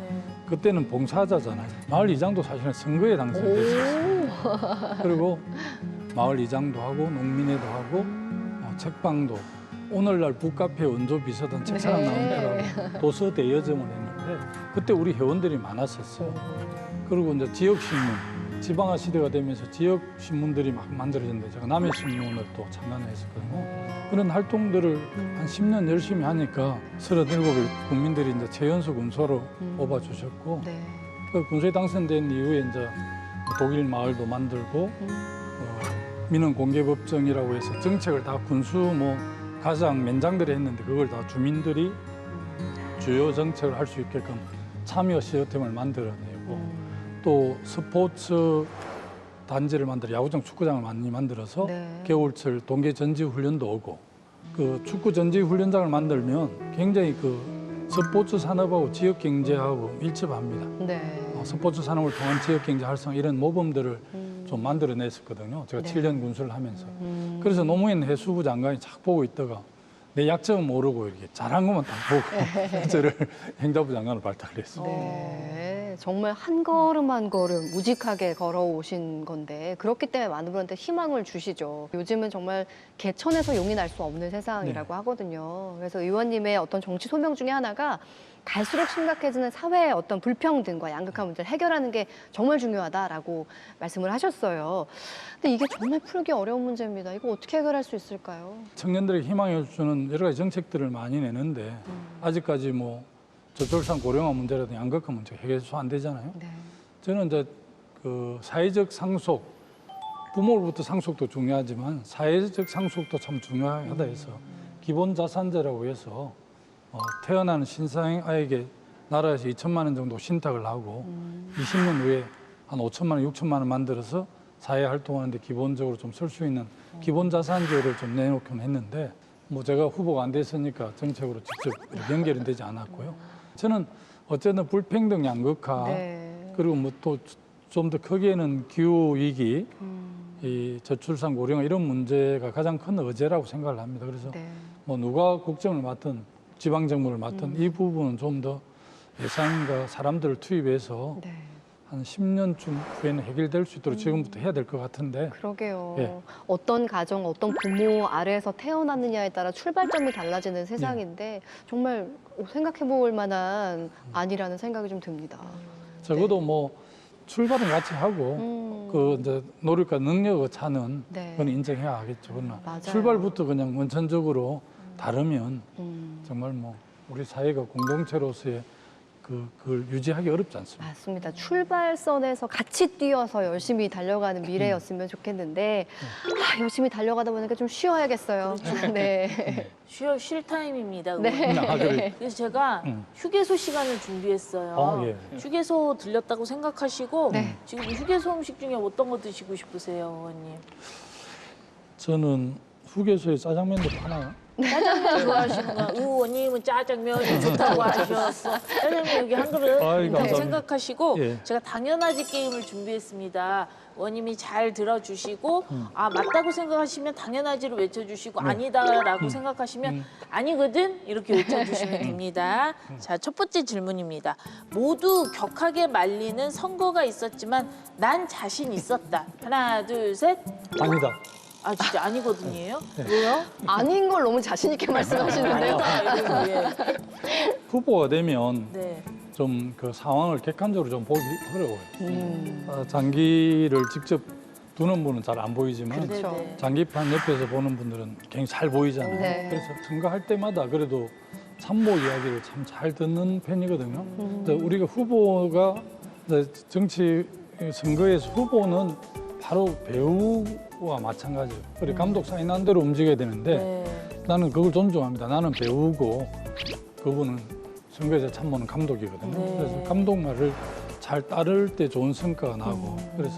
그때는 봉사자잖아요. 마을 이장도 사실은 선거에 당선됐었어요. 그리고 마을 이장도 하고 농민회도 하고 책방도 오늘날 북카페 원조 비서던 책사랑 나온다라고 도서 대여점을 했는데 그때 우리 회원들이 많았었어요. 그리고 이제 지역 신문, 지방화 시대가 되면서 지역 신문들이 막 만들어졌는데 제가 남해 신문을 또 참관을 했었거든요. 그런 활동들을 한 10년 열심히 하니까 37의 국민들이 이제 최연소 군소로 뽑아주셨고 네. 그 군소에 당선된 이후에 이제 독일 마을도 만들고 민원 공개법정이라고 해서 정책을 다 군수 가장 맨장들이 했는데 그걸 다 주민들이 주요 정책을 할 수 있게끔 참여 시스템을 만들어내고 또 스포츠 단지를 만들어 야구장, 축구장을 많이 만들어서 네. 겨울철 동계 전지 훈련도 오고 그 축구 전지 훈련장을 만들면 굉장히 그 스포츠 산업하고 지역 경제하고 밀접합니다. 네. 스포츠 산업을 통한 지역 경제 활성 이런 모범들을 좀 만들어냈었거든요. 제가 네. 7년 군수를 하면서. 그래서 노무현 해수부 장관이 착 보고 있다가 내 약점은 모르고 이렇게 잘한 것만 딱 보고 저를 행자부 장관으로 발탁을 했어요. 네, 정말 한 걸음 한 걸음 우직하게 걸어오신 건데 그렇기 때문에 많은 분한테 희망을 주시죠. 요즘은 정말 개천에서 용이 날 수 없는 세상이라고 하거든요. 그래서 의원님의 어떤 정치 소명 중에 하나가 갈수록 심각해지는 사회의 어떤 불평등과 양극화 문제를 해결하는 게 정말 중요하다라고 말씀을 하셨어요. 근데 이게 정말 풀기 어려운 문제입니다. 이거 어떻게 해결할 수 있을까요? 청년들에게 희망을 주는 여러 가지 정책들을 많이 내는데 아직까지 저출산 고령화 문제라든지 양극화 문제가 해결이 안 되잖아요. 네. 저는 이제 그 사회적 상속, 부모로부터 상속도 중요하지만 사회적 상속도 참 중요하다 해서 기본자산제라고 해서 태어나는 신생 아이에게 나라에서 2천만 원 정도 신탁을 하고 20년 후에 한 5천만 원, 6천만 원 만들어서 사회 활동하는데 기본적으로 좀 쓸 수 있는 기본자산제를 좀 내놓긴 했는데 제가 후보가 안 됐으니까 정책으로 직접 연결은 되지 않았고요. 저는 어쨌든 불평등 양극화 네. 그리고 또 좀 더 크게는 기후 위기, 이 저출산 고령화 이런 문제가 가장 큰 어제라고 생각을 합니다. 그래서 네. 누가 국정을 맡든 지방 정부를 맡든 이 부분은 좀 더 예산과 사람들을 투입해서 네. 한 10년쯤 후에는 해결될 수 있도록 지금부터 해야 될 것 같은데 그러게요. 예. 어떤 가정, 어떤 부모 아래에서 태어났느냐에 따라 출발점이 달라지는 세상인데 정말 생각해 볼 만한 아니라는 생각이 좀 듭니다. 적어도 출발은 같이 하고 그 이제 노력과 능력을 차는 네. 그건 인정해야 하겠죠. 그러나 맞아요. 출발부터 그냥 원천적으로 다르면 음. 정말 우리 사회가 공동체로서의 그걸 유지하기 어렵지 않습니다. 맞습니다. 출발선에서 같이 뛰어서 열심히 달려가는 미래였으면 좋겠는데 열심히 달려가다 보니까 좀 쉬어야겠어요. 네. 쉴 타임입니다. 네. 그래. 그래서 제가 휴게소 시간을 준비했어요. 예. 휴게소 들렸다고 생각하시고 네. 지금 휴게소 음식 중에 어떤 거 드시고 싶으세요, 의원님? 저는 휴게소에 짜장면도 파나요? 짜장면 좋아하시는구나. 의원님은 짜장면이 좋다고 하셨어. 짜장면 여기 한 그릇 아이, 이렇게 감사합니다. 생각하시고 예. 제가 당연하지 게임을 준비했습니다. 의원님이 잘 들어주시고 맞다고 생각하시면 당연하지로 외쳐주시고 아니다라고 생각하시면 아니거든 이렇게 외쳐주시면 됩니다. 자, 첫 번째 질문입니다. 모두 격하게 말리는 선거가 있었지만 난 자신 있었다. 하나, 둘, 셋. 아니다. 아 진짜 아니거든요. 왜요? 아닌 걸 너무 자신 있게 말씀하시는데요. 아니다. 이러고, 후보가 되면 네. 좀 그 상황을 객관적으로 좀 보기 어려워요. 장기를 직접 두는 분은 잘 안 보이지만 그렇죠. 네. 장기판 옆에서 보는 분들은 굉장히 잘 보이잖아요. 네. 그래서 선거할 때마다 그래도 참모 이야기를 참 잘 듣는 편이거든요. 그래서 우리가 후보가 이제 정치 선거에서 후보는 바로 배우와 마찬가지예요. 그리고 감독 사인한 대로 움직여야 되는데 네. 나는 그걸 존중합니다. 나는 배우고 그분은 선거에서 참모는 감독이거든요. 네. 그래서 감독 말을 잘 따를 때 좋은 성과가 나고 그래서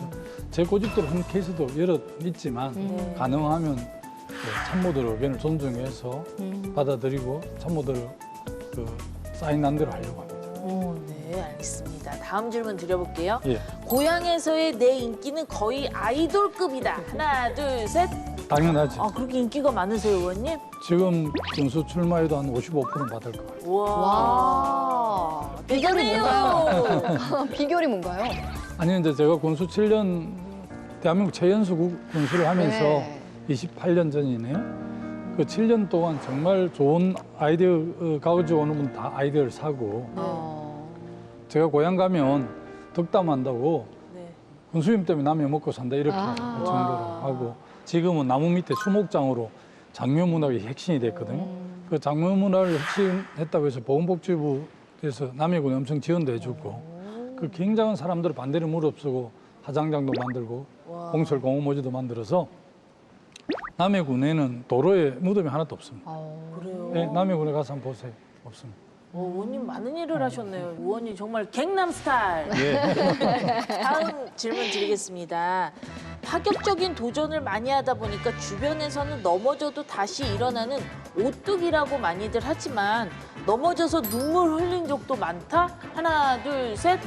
제 고집대로 한 케이스도 여러 있지만 가능하면 참모들 의견을 존중해서 받아들이고 참모들 사인한 대로 하려고 합니다. 네, 알겠습니다. 다음 질문 드려볼게요. 예. 고향에서의 내 인기는 거의 아이돌급이다. 하나, 둘, 셋. 당연하지. 아, 그렇게 인기가 많으세요, 의원님? 지금 군수 출마해도 한 55% 받을 거예요. 우와. 와. 비결이 뭔가요? 비결이 뭔가요? 아니 이제 제가 군수 7년 대한민국 최연소 군수를 하면서 네. 28년 전이네요. 그 7년 동안 정말 좋은 아이디어 가지고 오는 분 다 아이디어를 사고 제가 고향 가면 덕담한다고 네. 군수님 때문에 남이 먹고 산다 이렇게 아. 할 정도로 와. 하고 지금은 나무 밑에 수목장으로 장묘 문화가 핵심이 됐거든요. 그 장묘 문화를 혁신했다고 해서 보건복지부에서 남해군에 엄청 지원도 해주고 그 굉장한 사람들 반대를 무릅쓰고 화장장도 만들고 와. 공설 공원모지도 만들어서 남해군에는 도로에 무덤이 하나도 없습니다. 그래요. 네, 남해군에 가서 한번 보세요. 없습니다. 의원님 많은 일을 하셨네요. 의원님 정말 갱남 스타일. 예. 다음 질문 드리겠습니다. 파격적인 도전을 많이 하다 보니까 주변에서는 넘어져도 다시 일어나는 오뚝이라고 많이들 하지만 넘어져서 눈물 흘린 적도 많다? 하나, 둘, 셋.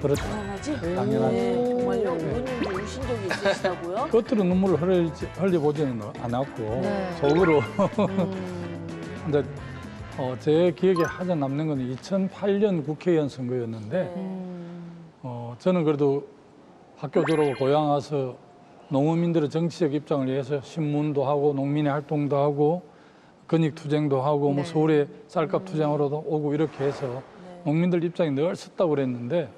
그렇죠. 당연하지? 당연하지. 네, 정말요? 의원님도 우신 적이 있으시다고요? 겉으로 눈물을 흘려보지는 않았고 네. 속으로 음. 근데 제 기억에 하자 남는 건 2008년 국회의원 선거였는데 네. 저는 그래도 학교 졸업하고 고향 와서 농어민들의 정치적 입장을 위해서 신문도 하고 농민의 활동도 하고 근익투쟁도 하고 뭐 네. 서울에 쌀값 투쟁으로도 오고 이렇게 해서 농민들 입장이 늘 섰다고 그랬는데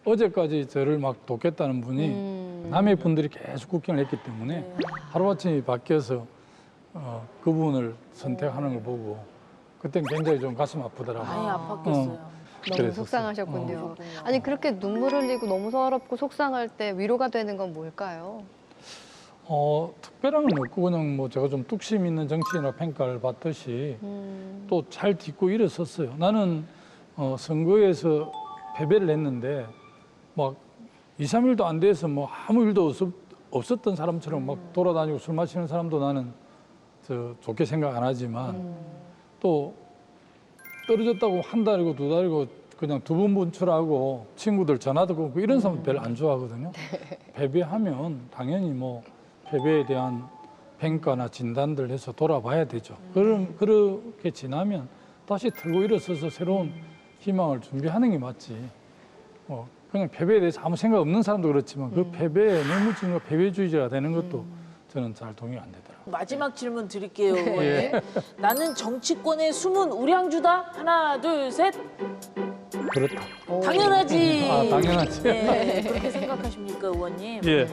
어제까지 저를 막 돕겠다는 분이 남의 분들이 계속 국경을 했기 때문에 하루아침에 바뀌어서 그분을 선택하는 걸 보고 그땐 굉장히 좀 가슴 아프더라고요. 많이 아팠겠어요. 너무 그랬었어요. 속상하셨군요. 아니 그렇게 눈물 흘리고 너무 서럽고 속상할 때 위로가 되는 건 뭘까요? 특별한 건 없고 그냥 뭐 제가 좀 뚝심 있는 정치인이라 평가를 받듯이 또 잘 딛고 일어섰어요. 나는 선거에서 패배를 했는데 막 2, 3일도 안 돼서 뭐 아무 일도 없었던 사람처럼 막 돌아다니고 술 마시는 사람도 나는 좋게 생각 안 하지만 또 떨어졌다고 한 달이고 두 달이고 그냥 두 번 분출하고 친구들 전화도 끊고 이런 사람 별로 안 좋아하거든요. 패배하면 당연히 뭐 패배에 대한 평가나 진단들 해서 돌아봐야 되죠. 그렇게 지나면 다시 들고 일어서서 새로운 희망을 준비하는 게 맞지. 그냥 패배에 대해서 아무 생각 없는 사람도 그렇지만 그 패배에 너무 패배주의자가 되는 것도 저는 잘 동의가 안 되더라고요. 마지막 질문 드릴게요, 의원님. 나는 정치권의 숨은 우량주다? 하나, 둘, 셋. 그렇다. 당연하지. 아, 당연하지. 네, 그렇게 생각하십니까, 의원님? 예.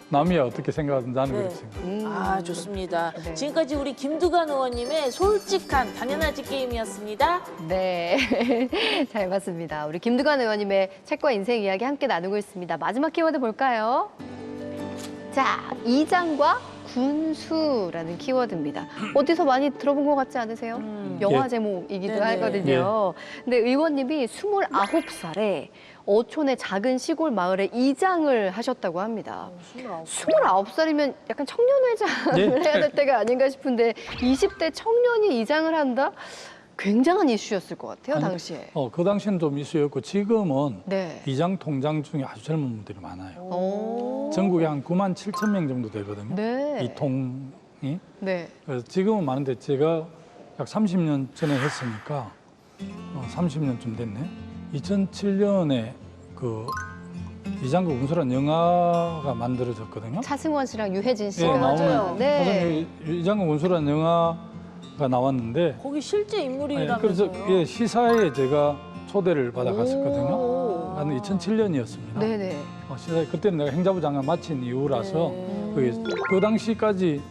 남이야 어떻게 생각하든 나는 네. 그렇게 생각해요. 아, 좋습니다. 네. 지금까지 우리 김두관 의원님의 솔직한 당연하지 게임이었습니다. 네, 잘 봤습니다. 우리 김두관 의원님의 책과 인생 이야기 함께 나누고 있습니다. 마지막 키워드 볼까요? 자, 이장과 군수라는 키워드입니다. 어디서 많이 들어본 것 같지 않으세요? 영화 예. 제목이기도 네네. 하거든요. 근데 의원님이 29살에 어촌의 작은 시골 마을에 이장을 하셨다고 합니다. 29살이면 약간 청년회장을 네. 해야 될 때가 아닌가 싶은데 20대 청년이 이장을 한다? 굉장한 이슈였을 것 같아요, 아니, 당시에. 그 당시는 좀 이슈였고 지금은 네. 이장 통장 중에 아주 젊은 분들이 많아요. 오. 전국에 한 9만 7천 명 정도 되거든요. 네. 이 통이. 네. 그래서 지금은 많은데 제가 약 30년 전에 했으니까 30년쯤 됐네. 2007년에 그 이장과 군수라는 영화가 만들어졌거든요. 차승원 씨랑 유해진 예, 씨가 나오는 네. 이장과 군수라는 영화가 나왔는데 거기 실제 예, 인물이라면서요? 그래서 예, 시사에 제가 초대를 받아갔었거든요. 오. 나는 2007년이었습니다. 네네. 시사에 그때는 내가 행자부 장관 마친 이후라서 그 당시까지는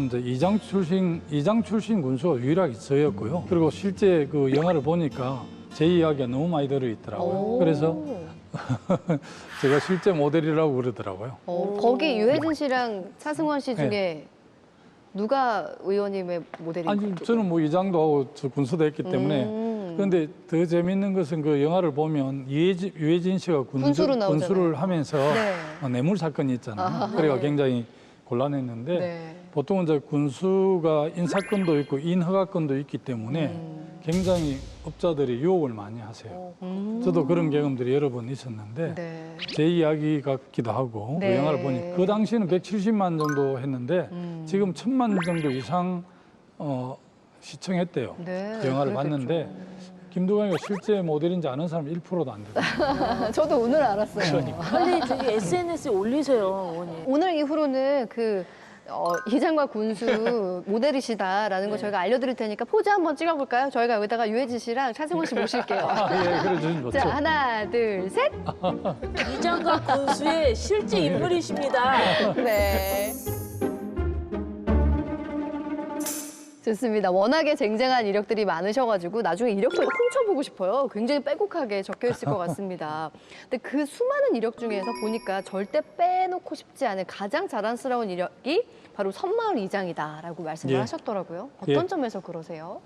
이제 이장 출신 군수가 유일하게 저였고요. 그리고 실제 그 영화를 보니까 제 이야기가 너무 많이 들어있더라고요. 오. 그래서 제가 실제 모델이라고 그러더라고요. 거기 유해진 씨랑 차승원 씨 중에 네. 누가 의원님의 모델인가요? 아니 저는 뭐 이장도 하고 저 군수도 했기 때문에 그런데 더 재밌는 것은 그 영화를 보면 유해진 씨가 군수로 나오잖아요. 군수를 하면서 네. 뇌물 사건이 있잖아요. 그래가 굉장히 곤란했는데 네. 보통은 이제 군수가 인사권도 있고 인허가권도 있기 때문에 굉장히 업자들이 유혹을 많이 하세요. 저도 그런 경험들이 여러 번 있었는데 네. 제 이야기 같기도 하고 네. 그 영화를 보니 그 당시에는 170만 정도 했는데 지금 1000만 정도 이상 시청했대요. 네, 그 영화를 그랬겠죠. 봤는데 김두관이가 실제 모델인지 아는 사람 1%도 안 되거든요. 저도 오늘 알았어요. 빨리 저기 SNS에 올리세요, 어머니. 오늘 이후로는 이 장관 군수 모델이시다라는 거 저희가 알려드릴 테니까 포즈 한번 찍어볼까요? 저희가 여기다가 유해진 씨랑 차승원 씨 모실게요. 예, 그래 주시면 좋죠. 자, 하나, 둘, 셋. 이장갑 군수의 실제 인물이십니다. 네. 좋습니다. 워낙에 쟁쟁한 이력들이 많으셔가지고 나중에 이력서를 훔쳐보고 싶어요. 굉장히 빼곡하게 적혀 있을 것 같습니다. 근데 그 수많은 이력 중에서 보니까 절대 빼놓고 싶지 않은 가장 자랑스러운 이력이 바로 섬마을 이장이다라고 말씀을 예. 하셨더라고요. 어떤 예. 점에서 그러세요?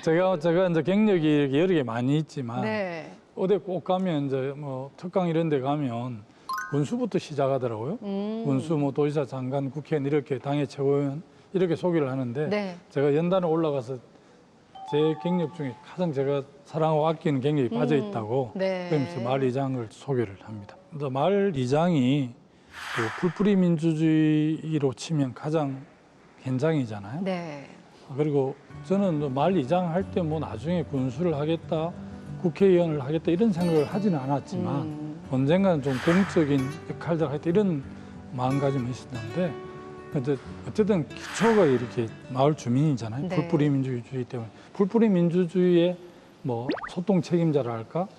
제가 이제 경력이 여러 개 많이 있지만 네. 어디 꼭 가면 이제 뭐 특강 이런 데 가면 군수부터 시작하더라고요. 군수, 뭐 도지사, 장관, 국회의원 이렇게 당의 최고위원 이렇게 소개를 하는데 네. 제가 연단에 올라가서 제 경력 중에 가장 제가 사랑하고 아끼는 경력이 빠져 있다고 네. 그러면서 마을 이장을 소개를 합니다. 근데 마을 이장이 그 풀뿌리 민주주의로 치면 가장 현장이잖아요. 네. 그리고 저는 마을 이장 할 때 뭐 나중에 군수를 하겠다, 국회의원을 하겠다 이런 생각을 하지는 않았지만 언젠가는 좀 공적인 역할들 하겠다 이런 마음가짐은 있었는데 근데 어쨌든 기초가 이렇게 마을 주민이잖아요. 네. 풀뿌리 민주주의 때문에 풀뿌리 민주주의의 뭐 소통 책임자라 할까,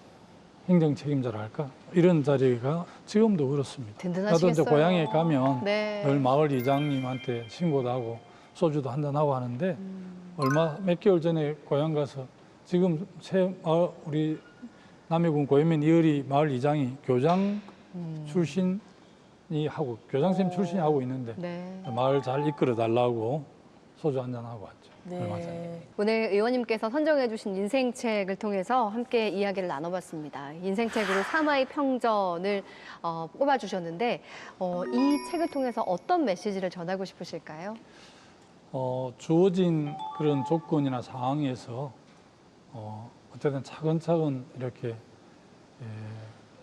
행정 책임자라 할까 이런 자리가 지금도 그렇습니다. 든든하시겠어요. 나도 이제 고향에 가면 네. 늘 마을 이장님한테 신고도 하고 소주도 한잔 하고 하는데 몇 개월 전에 고향 가서 지금 새 마을 우리 남해군 고현면 이어리 마을 이장이 교장 출신이 하고 교장선생님 출신이 하고 있는데 네. 마을 잘 이끌어 달라고 소주 한잔 하고 왔죠. 얼마 전에. 네. 오늘 의원님께서 선정해 주신 인생책을 통해서 함께 이야기를 나눠봤습니다. 인생책으로 사마의 평전을 뽑아주셨는데 이 책을 통해서 어떤 메시지를 전하고 싶으실까요? 주어진 그런 조건이나 상황에서 어쨌든 차근차근 이렇게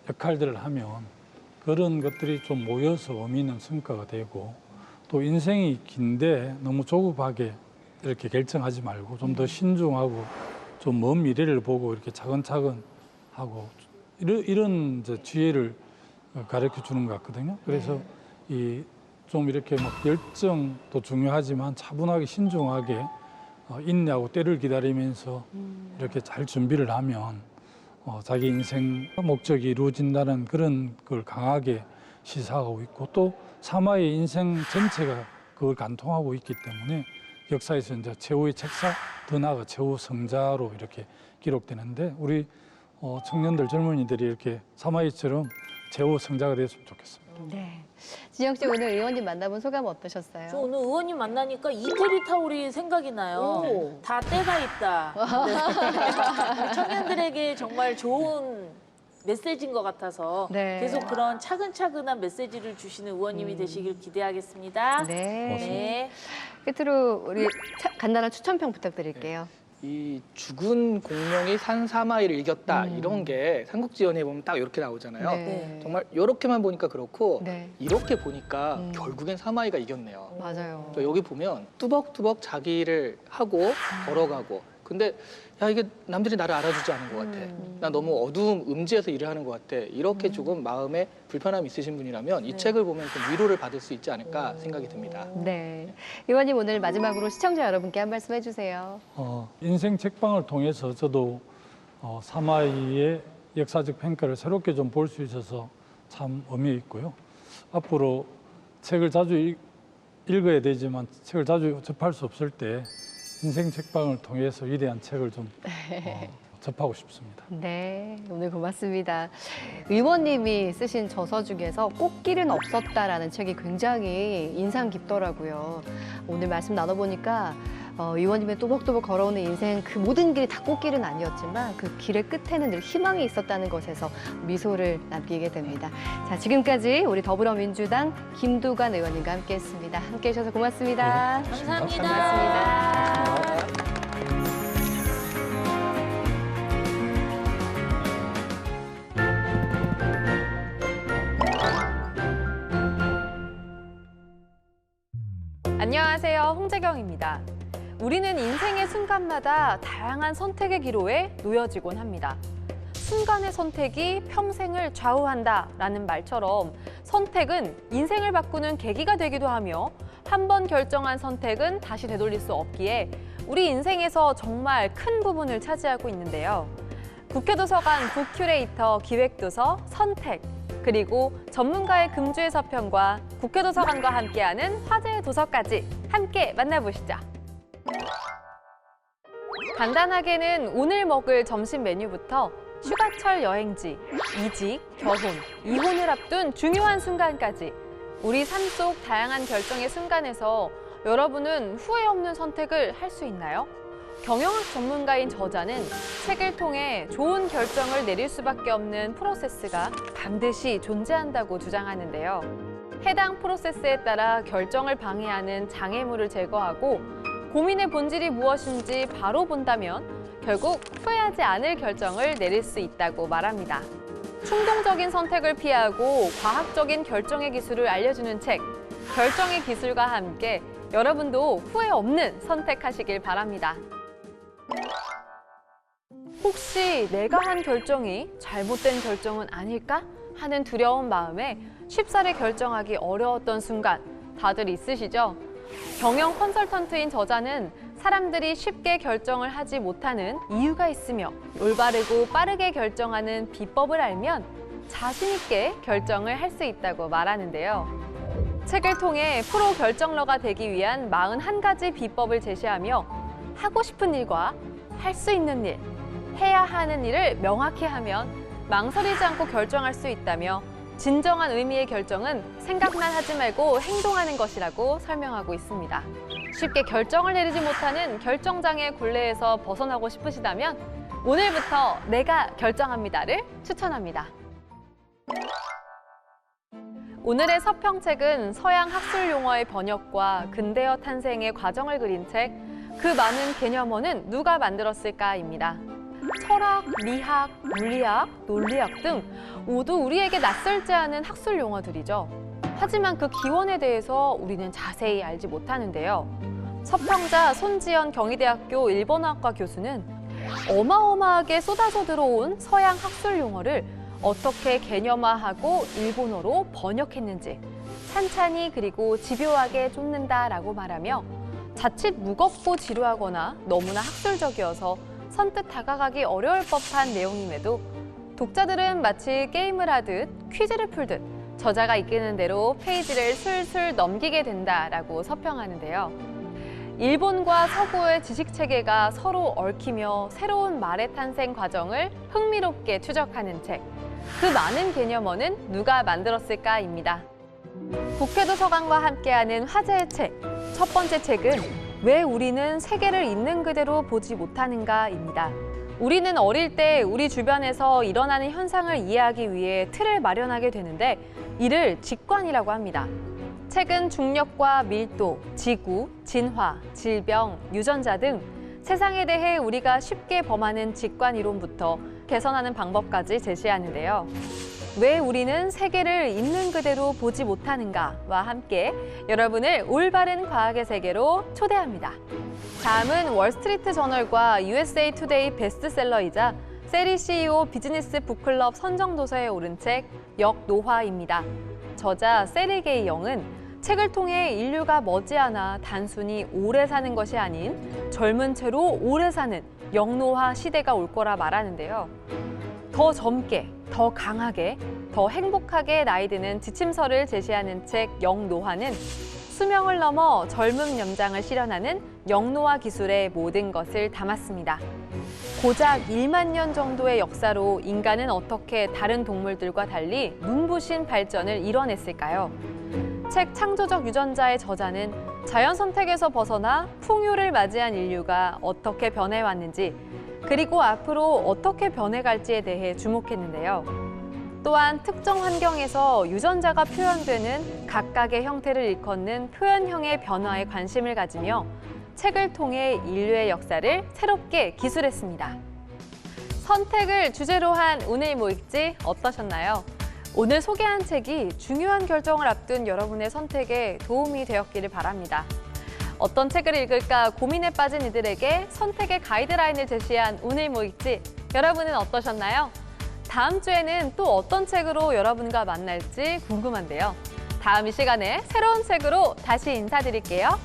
역할들을 하면 그런 것들이 좀 모여서 의미 있는 성과가 되고 또 인생이 긴데 너무 조급하게 이렇게 결정하지 말고 좀 더 신중하고 좀 먼 미래를 보고 이렇게 차근차근 하고 이런 이제 지혜를 가르쳐 주는 것 같거든요. 그래서 좀 이렇게 막 열정도 중요하지만 차분하게 신중하게 인내하고 때를 기다리면서 이렇게 잘 준비를 하면 자기 인생 목적이 이루어진다는 그런 걸 강하게 시사하고 있고 또 사마의 인생 전체가 그걸 간통하고 있기 때문에 역사에서 이제 최후의 책사, 더 나아가 최후 성자로 이렇게 기록되는데 우리 청년들, 젊은이들이 이렇게 사마이처럼 최후 성자가 됐으면 좋겠습니다. 네. 진영 씨 오늘 의원님 만나본 소감 어떠셨어요? 저 오늘 의원님 만나니까 이태리 타올이 생각이 나요. 오. 다 때가 있다. 네. 우리 청년들에게 정말 좋은 메시지인 것 같아서 네. 계속 그런 차근차근한 메시지를 주시는 의원님이 되시길 기대하겠습니다. 네. 네. 끝으로 우리 간단한 추천평 부탁드릴게요. 이 죽은 공룡이 산 사마이를 이겼다 이런 게 삼국지연에 보면 딱 이렇게 나오잖아요. 네. 정말 이렇게만 보니까 그렇고 네. 이렇게 보니까 결국엔 사마이가 이겼네요. 맞아요. 그러니까 여기 보면 뚜벅뚜벅 자기를 하고 걸어가고 근데 야 이게 남들이 나를 알아주지 않은 것 같아. 나 너무 어두움 음지에서 일을 하는 것 같아. 이렇게 조금 마음에 불편함이 있으신 분이라면 이 책을 보면 좀 위로를 받을 수 있지 않을까 생각이 듭니다. 네. 의원님 오늘 마지막으로 시청자 여러분께 한 말씀 해주세요. 인생 책방을 통해서 저도 사마이의 역사적 평가를 새롭게 좀 볼 수 있어서 참 의미 있고요. 앞으로 책을 자주 읽어야 되지만 책을 자주 접할 수 없을 때 인생 책방을 통해서 위대한 책을 좀 접하고 싶습니다. 네, 오늘 고맙습니다. 의원님이 쓰신 저서 중에서 꽃길은 없었다라는 책이 굉장히 인상 깊더라고요. 오늘 말씀 나눠보니까 의원님의 또박또박 걸어오는 인생 그 모든 길이 다 꽃길은 아니었지만 그 길의 끝에는 늘 희망이 있었다는 것에서 미소를 남기게 됩니다. 자, 지금까지 우리 더불어민주당 김두관 의원님과 함께했습니다. 함께해 주셔서 고맙습니다. 감사합니다. 고맙습니다. 감사합니다. 안녕하세요, 홍재경입니다. 우리는 인생의 순간마다 다양한 선택의 기로에 놓여지곤 합니다. 순간의 선택이 평생을 좌우한다라는 말처럼 선택은 인생을 바꾸는 계기가 되기도 하며 한 번 결정한 선택은 다시 되돌릴 수 없기에 우리 인생에서 정말 큰 부분을 차지하고 있는데요. 국회도서관 북큐레이터 기획도서 선택, 그리고 전문가의 금주의 서평과 국회도서관과 함께하는 화제의 도서까지 함께 만나보시죠. 간단하게는 오늘 먹을 점심 메뉴부터 휴가철 여행지, 이직, 결혼, 이혼을 앞둔 중요한 순간까지 우리 삶 속 다양한 결정의 순간에서 여러분은 후회 없는 선택을 할 수 있나요? 경영학 전문가인 저자는 책을 통해 좋은 결정을 내릴 수밖에 없는 프로세스가 반드시 존재한다고 주장하는데요. 해당 프로세스에 따라 결정을 방해하는 장애물을 제거하고 고민의 본질이 무엇인지 바로 본다면 결국 후회하지 않을 결정을 내릴 수 있다고 말합니다. 충동적인 선택을 피하고 과학적인 결정의 기술을 알려주는 책, 결정의 기술과 함께 여러분도 후회 없는 선택하시길 바랍니다. 혹시 내가 한 결정이 잘못된 결정은 아닐까 하는 두려운 마음에 쉽사리 결정하기 어려웠던 순간 다들 있으시죠? 경영 컨설턴트인 저자는 사람들이 쉽게 결정을 하지 못하는 이유가 있으며 올바르고 빠르게 결정하는 비법을 알면 자신 있게 결정을 할 수 있다고 말하는데요. 책을 통해 프로 결정러가 되기 위한 41가지 비법을 제시하며 하고 싶은 일과 할 수 있는 일, 해야 하는 일을 명확히 하면 망설이지 않고 결정할 수 있다며 진정한 의미의 결정은 생각만 하지 말고 행동하는 것이라고 설명하고 있습니다. 쉽게 결정을 내리지 못하는 결정장애 굴레에서 벗어나고 싶으시다면 오늘부터 내가 결정합니다를 추천합니다. 오늘의 서평책은 서양 학술 용어의 번역과 근대어 탄생의 과정을 그린 책, 그 많은 개념어는 누가 만들었을까입니다. 철학, 미학, 물리학, 논리학 등 모두 우리에게 낯설지 않은 학술 용어들이죠. 하지만 그 기원에 대해서 우리는 자세히 알지 못하는데요. 서평자 손지연 경희대학교 일본어학과 교수는 어마어마하게 쏟아져 들어온 서양 학술 용어를 어떻게 개념화하고 일본어로 번역했는지 찬찬히 그리고 집요하게 쫓는다라고 말하며 자칫 무겁고 지루하거나 너무나 학술적이어서 선뜻 다가가기 어려울 법한 내용임에도 독자들은 마치 게임을 하듯 퀴즈를 풀듯 저자가 이끄는 대로 페이지를 술술 넘기게 된다라고 서평하는데요. 일본과 서구의 지식체계가 서로 얽히며 새로운 말의 탄생 과정을 흥미롭게 추적하는 책, 그 많은 개념어는 누가 만들었을까입니다. 국회도서관과 함께하는 화제의 책, 첫 번째 책은 왜 우리는 세계를 있는 그대로 보지 못하는가입니다. 우리는 어릴 때 우리 주변에서 일어나는 현상을 이해하기 위해 틀을 마련하게 되는데 이를 직관이라고 합니다. 책은 중력과 밀도, 지구, 진화, 질병, 유전자 등 세상에 대해 우리가 쉽게 범하는 직관 이론부터 개선하는 방법까지 제시하는데요. 왜 우리는 세계를 있는 그대로 보지 못하는가와 함께 여러분을 올바른 과학의 세계로 초대합니다. 다음은 월스트리트 저널과 USA 투데이 베스트셀러이자 세리 CEO 비즈니스 북클럽 선정도서에 오른 책 역노화입니다. 저자 세르게이 영은 책을 통해 인류가 머지않아 단순히 오래 사는 것이 아닌 젊은 채로 오래 사는 역노화 시대가 올 거라 말하는데요. 더 젊게, 더 강하게, 더 행복하게 나이 드는 지침서를 제시하는 책 역노화는 수명을 넘어 젊음 연장을 실현하는 역노화 기술의 모든 것을 담았습니다. 고작 1만 년 정도의 역사로 인간은 어떻게 다른 동물들과 달리 눈부신 발전을 이뤄냈을까요? 책 창조적 유전자의 저자는 자연 선택에서 벗어나 풍요를 맞이한 인류가 어떻게 변해왔는지 그리고 앞으로 어떻게 변해갈지에 대해 주목했는데요. 또한 특정 환경에서 유전자가 표현되는 각각의 형태를 일컫는 표현형의 변화에 관심을 가지며 책을 통해 인류의 역사를 새롭게 기술했습니다. 선택을 주제로 한 오늘 모익지 어떠셨나요? 오늘 소개한 책이 중요한 결정을 앞둔 여러분의 선택에 도움이 되었기를 바랍니다. 어떤 책을 읽을까 고민에 빠진 이들에게 선택의 가이드라인을 제시한 오늘 뭐 읽지? 여러분은 어떠셨나요? 다음 주에는 또 어떤 책으로 여러분과 만날지 궁금한데요. 다음 이 시간에 새로운 책으로 다시 인사드릴게요.